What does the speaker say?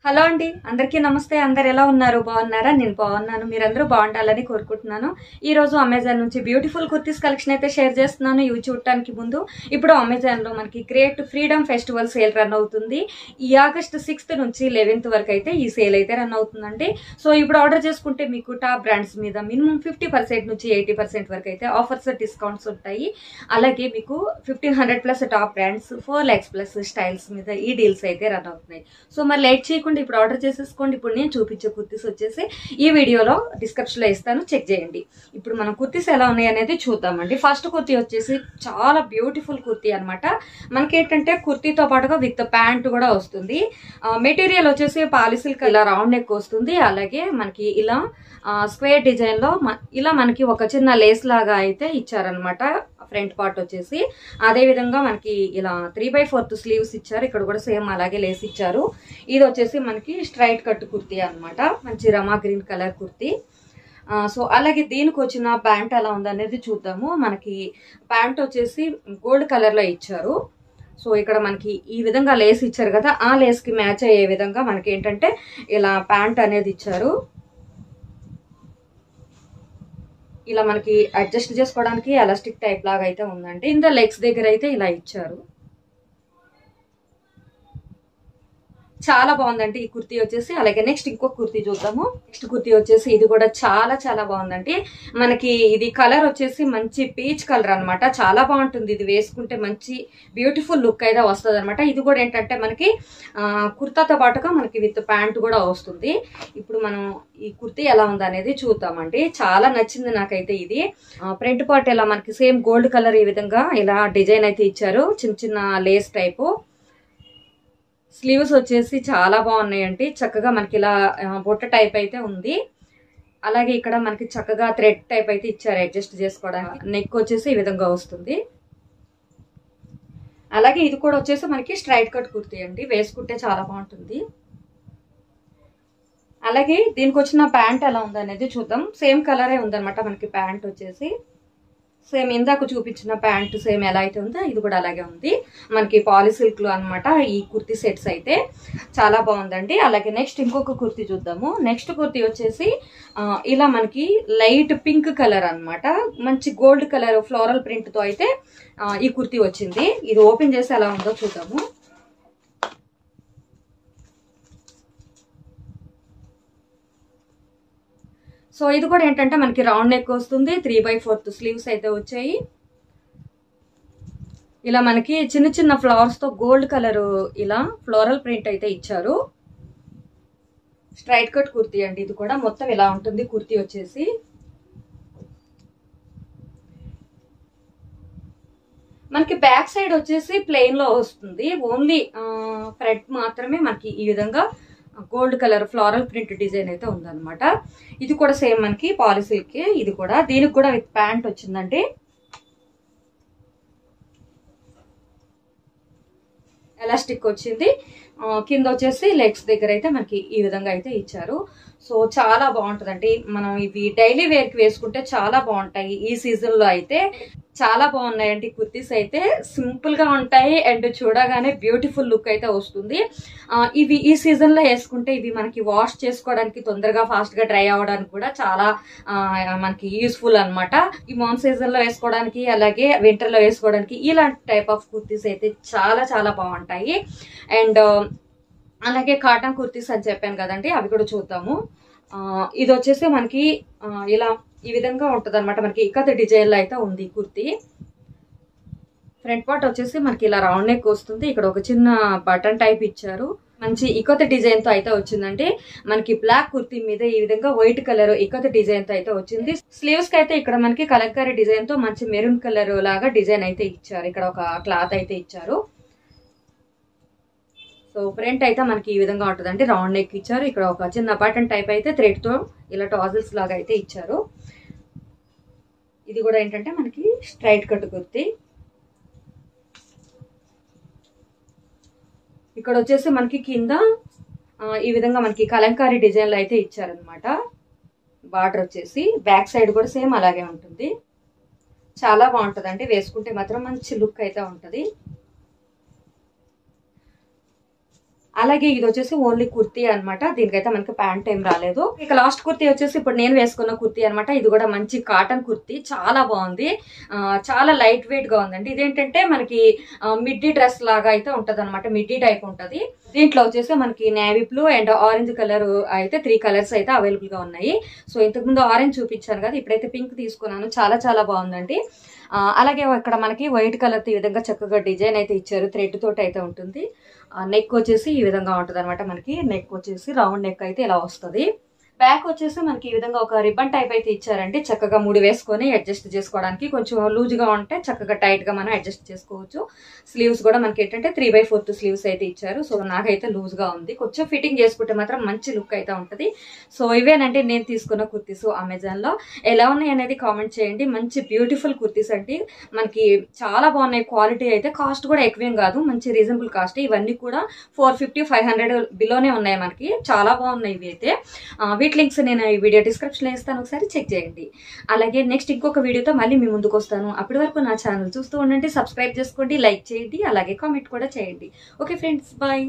Hello అండి, అందరికీ నమస్తే. అందరు ఎలా ఉన్నారు? బాగున్నారా? నేను బాగున్నాను. మీరందరూ బాగుండాలని కోరుకుంటున్నాను. ఈ రోజు అమెజాన్ నుంచి బ్యూటిఫుల్ కుర్తీస్ కలెక్షన్ అయితే షేర్ చేస్తున్నాను. ఇవి చూడటానికి ముందు ఇప్పుడు అమెజాన్ లో మనకి great freedom festival sale run అవుతుంది. ఈ ఆగస్ట్ 6th నుంచి 11th వరకు అయితే ఈ సేల్ అయితే రన్ అవుతుందండి. సో ఇప్పుడు ఆర్డర్ చేసుకుంటే మీకు టాప్ బ్రాండ్స్ మీద మినిమం 50% నుంచి 80% వరకు అయితే ఆఫర్స్ డిస్కౌంట్స్ ఉంటాయి. అలాగే మీకు 1500+ టాప్ బ్రాండ్స్ 4 lakhs+ స్టైల్స్ మీద ఈ డీల్స్ అయితే రన్ అవుతున్నాయి. సో మరి లేట్ చేయకుండా ఇప్పుడు ఆర్డర్ చేసేసుకోండి. ఇప్పుడు నేను చూపించే కుర్తీస్ వచ్చేసి ఈ వీడియోలో డిస్క్రిప్షన్ లో ఇస్తాను, చెక్ చేయండి. ఇప్పుడు మనం కుర్తీస్ ఎలా ఉన్నాయి అనేది చూద్దామండి. ఫస్ట్ కుర్తీ వచ్చేసి చాలా బ్యూటిఫుల్ కుర్తీ అనమాట. మనకి ఏంటంటే కుర్తీతో పాటుగా విత్ ప్యాంట్ కూడా వస్తుంది. మెటీరియల్ వచ్చేసి పాలిసిల్క్ ఇలా రౌండ్ నెక్ వస్తుంది. అలాగే మనకి ఇలా స్క్వేర్ డిజైన్ లో ఇలా మనకి ఒక చిన్న లేస్ లాగా అయితే ఇచ్చారనమాట. ఫ్రంట్ పార్ట్ వచ్చేసి అదే విధంగా మనకి ఇలా 3/4 స్లీవ్స్ ఇచ్చారు. ఇక్కడ కూడా సేమ్ అలాగే లేస్ ఇచ్చారు. ఇది వచ్చేసి మనకి స్ట్రైట్ కట్ కుర్తీ అనమాట. మంచి రమా గ్రీన్ కలర్ కుర్తీ. సో అలాగే దీనికి వచ్చిన ప్యాంట్ ఎలా ఉందనేది చూద్దాము. మనకి ప్యాంట్ వచ్చేసి గోల్డ్ కలర్ లో ఇచ్చారు. సో ఇక్కడ మనకి ఈ విధంగా లేస్ ఇచ్చారు కదా, ఆ లేస్ కి మ్యాచ్ అయ్యే విధంగా మనకి ఏంటంటే ఇలా ప్యాంట్ అనేది ఇచ్చారు. ఇలా మనకి అడ్జస్ట్ చేసుకోవడానికి ఎలాస్టిక్ టైప్ లాగా అయితే ఉందండి. ఇంత లెగ్స్ దగ్గర అయితే ఇలా ఇచ్చారు. చాలా బాగుందండి ఈ కుర్తీ వచ్చేసి. అలాగే నెక్స్ట్ ఇంకొక కుర్తీ చూద్దాము. నెక్స్ట్ కుర్తీ వచ్చేసి ఇది కూడా చాలా చాలా బాగుందండి. మనకి ఇది కలర్ వచ్చేసి మంచి పీచ్ కలర్ అనమాట. చాలా బాగుంటుంది. ఇది వేసుకుంటే మంచి బ్యూటిఫుల్ లుక్ అయితే వస్తుంది అనమాట. ఇది కూడా ఏంటంటే మనకి కుర్తాతో పాటుగా మనకి విత్ ప్యాంట్ కూడా వస్తుంది. ఇప్పుడు మనం ఈ కుర్తీ ఎలా ఉంది అనేది చూద్దామండి. చాలా నచ్చింది నాకైతే ఇది. ఫ్రంట్ పార్ట్ ఇలా మనకి సేమ్ గోల్డ్ కలర్ ఈ విధంగా ఇలా డిజైన్ అయితే ఇచ్చారు, చిన్న చిన్న లేస్ టైపు. స్లీవ్స్ వచ్చేసి చాలా బాగున్నాయండి. చక్కగా మనకి ఇలా బొట్ట టైప్ అయితే ఉంది. అలాగే ఇక్కడ మనకి చక్కగా థ్రెడ్ టైప్ అయితే ఇచ్చారు అడ్జస్ట్ చేసుకోవడానికి. నెక్ వచ్చేసి ఈ విధంగా వస్తుంది. అలాగే ఇది కూడా వచ్చేసి మనకి స్ట్రైట్ కట్ కుర్తీ అండి. వేసుకుంటే చాలా బాగుంటుంది. అలాగే దీనికి వచ్చిన ప్యాంట్ ఎలా ఉందనేది చూద్దాం. సేమ్ కలరే ఉందన్నమాట. మనకి ప్యాంట్ వచ్చేసి సేమ్ ఇందాక చూపించిన ప్యాంట్ సేమ్ ఎలా అయితే ఉందో ఇది కూడా అలాగే ఉంది. మనకి పాలిసిల్క్ లో అనమాట ఈ కుర్తీ సెట్స్ అయితే. చాలా బాగుందండి. అలాగే నెక్స్ట్ ఇంకొక కుర్తీ చూద్దాము. నెక్స్ట్ కుర్తీ వచ్చేసి ఇలా మనకి లైట్ పింక్ కలర్ అనమాట. మంచి గోల్డ్ కలర్ ఫ్లోరల్ ప్రింట్ తో అయితే ఈ కుర్తీ వచ్చింది. ఇది ఓపెన్ చేసి ఎలా ఉందో చూద్దాము. సో ఇది కూడా ఏంటంటే మనకి రౌండ్ నెక్ వస్తుంది. 3/4 స్లీవ్స్ అయితే వచ్చాయి. ఇలా మనకి చిన్న చిన్న ఫ్లవర్స్ తో గోల్డ్ కలర్ ఇలా ఫ్లోరల్ ప్రింట్ అయితే ఇచ్చారు. స్ట్రైట్ కట్ కుర్తీ అండి. ఇది కూడా మొత్తం ఇలా ఉంటుంది కుర్తీ వచ్చేసి. మనకి బ్యాక్ సైడ్ వచ్చేసి ప్లెయిన్ లో వస్తుంది. ఓన్లీ ఫ్రంట్ మాత్రమే మనకి ఈ విధంగా gold colour floral print design అయితే ఉందన్నమాట. ఇది కూడా సేమ్ మనకి పాలిసిల్క్. ఇది కూడా దీనికి కూడా విత్ ప్యాంట్ వచ్చిందండి. ఎలాస్టిక్ వచ్చింది. కింద వచ్చేసి లెగ్స్ దగ్గర అయితే మనకి ఈ విధంగా అయితే ఇచ్చారు. సో చాలా బాగుంటుందండి. మనం ఇవి డైలీ వేర్ కి వేసుకుంటే చాలా బాగుంటాయి. ఈ సీజన్ లో అయితే చాలా బాగున్నాయండి కుర్తీస్ అయితే. సింపుల్ గా ఉంటాయి అండ్ చూడగానే బ్యూటిఫుల్ లుక్ అయితే వస్తుంది. ఇవి ఈ సీజన్ లో వేసుకుంటే ఇవి మనకి వాష్ చేసుకోవడానికి తొందరగా ఫాస్ట్ గా డ్రై అవడానికి కూడా చాలా మనకి యూస్ఫుల్ అనమాట. ఈ మాన్ సీజన్ లో వేసుకోవడానికి అలాగే వింటర్ లో వేసుకోవడానికి ఇలాంటి టైప్ ఆఫ్ కుర్తీస్ అయితే చాలా చాలా బాగుంటాయి. అండ్ అలాగే కాటన్ కుర్తీస్ అని చెప్పాను కదండి, అవి కూడా చూద్దాము. ఇది వచ్చేసి మనకి ఇలా ఈ విధంగా ఉంటది అనమాట. మనకి ఇక్కత డిజైన్ లో అయితే ఉంది కుర్తీ. ఫ్రంట్ పార్ట్ వచ్చేసి మనకి ఇలా రౌండ్ నెక్ వస్తుంది. ఇక్కడ ఒక చిన్న బటన్ టైప్ ఇచ్చారు. మంచి ఇక్కత డిజైన్ తో అయితే వచ్చిందండి. మనకి బ్లాక్ కుర్తీ మీద ఈ విధంగా వైట్ కలర్ ఇక్కత డిజైన్ తో అయితే వచ్చింది. స్లీవ్స్ కి అయితే ఇక్కడ మనకి కలంకారీ డిజైన్ తో మంచి మెరూన్ కలర్ లాగా డిజైన్ అయితే ఇచ్చారు. ఇక్కడ ఒక క్లాత్ అయితే ఇచ్చారు. సో ఫ్రంట్ అయితే మనకి ఈ విధంగా ఉంటుందండి. రౌండ్ నెక్ ఇచ్చారు. ఇక్కడ ఒక చిన్న బటన్ టైప్ అయితే థ్రెడ్ తో ఇలా టాజిల్స్ లాగా అయితే ఇచ్చారు. ఇది కూడా ఏంటంటే మనకి స్ట్రైట్ కట్ కుర్తీ. ఇక్కడ వచ్చేసి మనకి కింద ఈ విధంగా మనకి కలంకారీ డిజైన్ లో అయితే ఇచ్చారనమాట. బార్డర్ వచ్చేసి బ్యాక్ సైడ్ కూడా సేమ్ అలాగే ఉంటుంది. చాలా బాగుంటుందండి. వేసుకుంటే మాత్రం మంచి లుక్ అయితే ఉంటది. అలాగే ఇది వచ్చేసి ఓన్లీ కుర్తీ అనమాట. దీనికైతే మనకి ప్యాంట్ ఏం రాలేదు. ఇక లాస్ట్ కుర్తీ వచ్చేసి ఇప్పుడు నేను వేసుకున్న కుర్తీ అనమాట. ఇది కూడా మంచి కాటన్ కుర్తీ, చాలా బాగుంది, చాలా లైట్ వెయిట్ గా ఉందండి. ఇదేంటంటే మనకి మిడ్డీ డ్రెస్ లాగా అయితే ఉంటది అనమాట, మిడ్డీ టైప్ ఉంటది. దీంట్లో వచ్చేసి మనకి navy blue and orange colour అయితే 3 కలర్స్ అయితే అవైలబుల్ గా ఉన్నాయి. సో ఇంతకుముందు ఆరెంజ్ చూపించాను కదా, ఇప్పుడైతే పింక్ తీసుకున్నాను. చాలా చాలా బాగుందండి. అలాగే ఇక్కడ మనకి వైట్ కలర్ ఈ విధంగా చక్కగా డిజైన్ అయితే ఇచ్చారు, థ్రెడ్ తోటి అయితే ఉంటుంది. నెక్ వచ్చేసి ఈ విధంగా ఉంటుంది అనమాట. మనకి నెక్ వచ్చేసి రౌండ్ నెక్ అయితే ఇలా వస్తుంది. బ్యాక్ వచ్చేసి మనకి ఈ విధంగా ఒక రిబ్బన్ టైప్ అయితే ఇచ్చారండి. చక్కగా ముడి వేసుకొని అడ్జస్ట్ చేసుకోవడానికి, కొంచెం లూజ్ గా ఉంటే చక్కగా టైట్ గా మనం అడ్జస్ట్ చేసుకోవచ్చు. స్లీవ్స్ కూడా మనకి ఏంటంటే 3/4 స్లీవ్స్ అయితే ఇచ్చారు. సో నాకైతే లూజ్ గా ఉంది, కొంచెం ఫిట్టింగ్ చేసుకుంటే మాత్రం మంచి లుక్ అయితే ఉంటది. సో ఇవేనంటే నేను తీసుకున్న కుర్తీస్ అమెజాన్ లో. ఎలా ఉన్నాయి అనేది కామెంట్ చేయండి. మంచి బ్యూటిఫుల్ కుర్తీస్ అండి, మనకి చాలా బాగున్నాయి. క్వాలిటీ అయితే, కాస్ట్ కూడా ఎక్కువేం కాదు, మంచి రీజనబుల్ కాస్ట్. ఇవన్నీ కూడా 450-500 బిలోనే ఉన్నాయి మనకి. చాలా బాగున్నాయి ఇవి అయితే. వీటి లింక్స్ నేను ఈ వీడియో డిస్క్రిప్షన్ లో ఇస్తాను, ఒకసారి చెక్ చేయండి. అలాగే నెక్స్ట్ ఇంకొక వీడియోతో మళ్ళీ మీ ముందుకు వస్తాను. అప్పటి వరకు నా ఛానల్ చూస్తూ ఉండండి, సబ్స్క్రైబ్ చేసుకోండి, లైక్ చేయండి, అలాగే కామెంట్ కూడా చేయండి. Okay friends, bye.